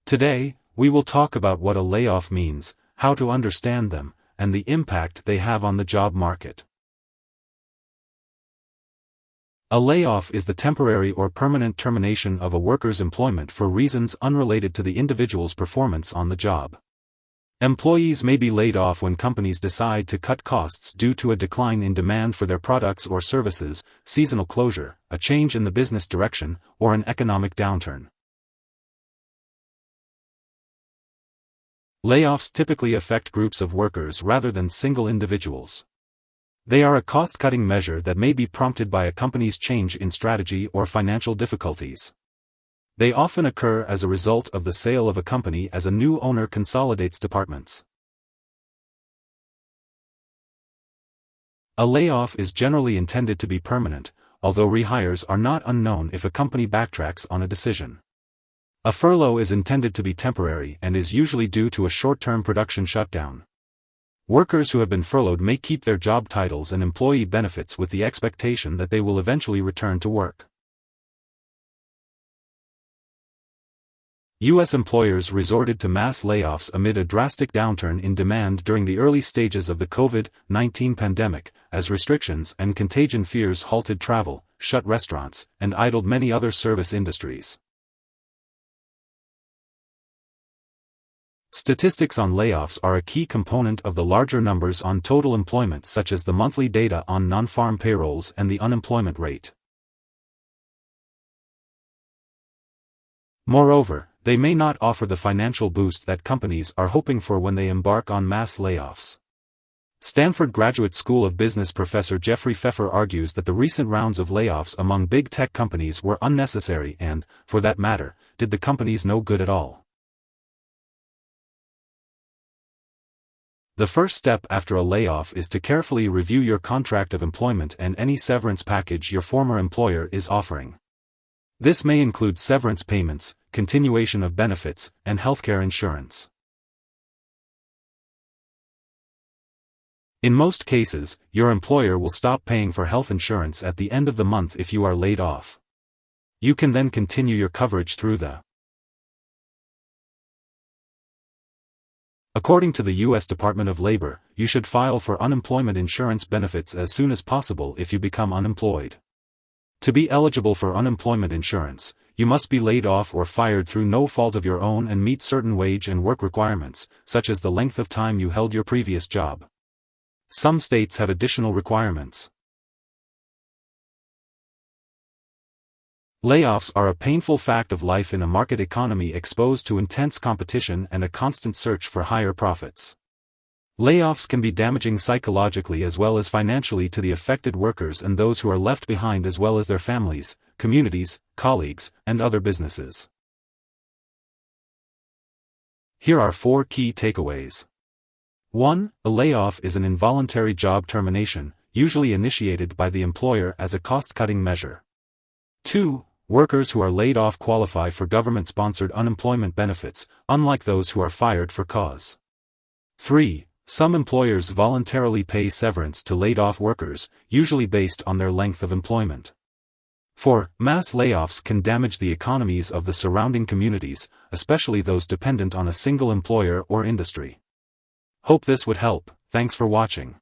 Today, we will talk about what a layoff means, how to understand them, and the impact they have on the job market. A layoff is the temporary or permanent termination of a worker's employment for reasons unrelated to the individual's performance on the job. Employees may be laid off when companies decide to cut costs due to a decline in demand for their products or services, seasonal closure, a change in the business direction, or an economic downturn. Layoffs typically affect groups of workers rather than single individuals. They are a cost-cutting measure that may be prompted by a company's change in strategy or financial difficulties. They often occur as a result of the sale of a company as a new owner consolidates departments. A layoff is generally intended to be permanent, although rehires are not unknown if a company backtracks on a decision. A furlough is intended to be temporary and is usually due to a short-term production shutdown. Workers who have been furloughed may keep their job titles and employee benefits with the expectation that they will eventually return to work. U.S. employers resorted to mass layoffs amid a drastic downturn in demand during the early stages of the COVID-19 pandemic, as restrictions and contagion fears halted travel, shut restaurants, and idled many other service industries. Statistics on layoffs are a key component of the larger numbers on total employment, such as the monthly data on non-farm payrolls and the unemployment rate. Moreover, they may not offer the financial boost that companies are hoping for when they embark on mass layoffs. Stanford Graduate School of Business professor Jeffrey Pfeffer argues that the recent rounds of layoffs among big tech companies were unnecessary and, for that matter, did the companies no good at all. The first step after a layoff is to carefully review your contract of employment and any severance package your former employer is offering. This may include severance payments, continuation of benefits, and healthcare insurance. In most cases, your employer will stop paying for health insurance at the end of the month if you are laid off. You can then continue your coverage through the. According to the U.S. Department of Labor, you should file for unemployment insurance benefits as soon as possible if you become unemployed. To be eligible for unemployment insurance, you must be laid off or fired through no fault of your own and meet certain wage and work requirements, such as the length of time you held your previous job. Some states have additional requirements. Layoffs are a painful fact of life in a market economy exposed to intense competition and a constant search for higher profits. Layoffs can be damaging psychologically as well as financially to the affected workers and those who are left behind, as well as their families, communities, colleagues, and other businesses. Here are 4 key takeaways. 1. A layoff is an involuntary job termination, usually initiated by the employer as a cost-cutting measure. 2. Workers who are laid off qualify for government-sponsored unemployment benefits, unlike those who are fired for cause. 3. Some employers voluntarily pay severance to laid-off workers, usually based on their length of employment. 4. Mass layoffs can damage the economies of the surrounding communities, especially those dependent on a single employer or industry. Hope this would help. Thanks for watching.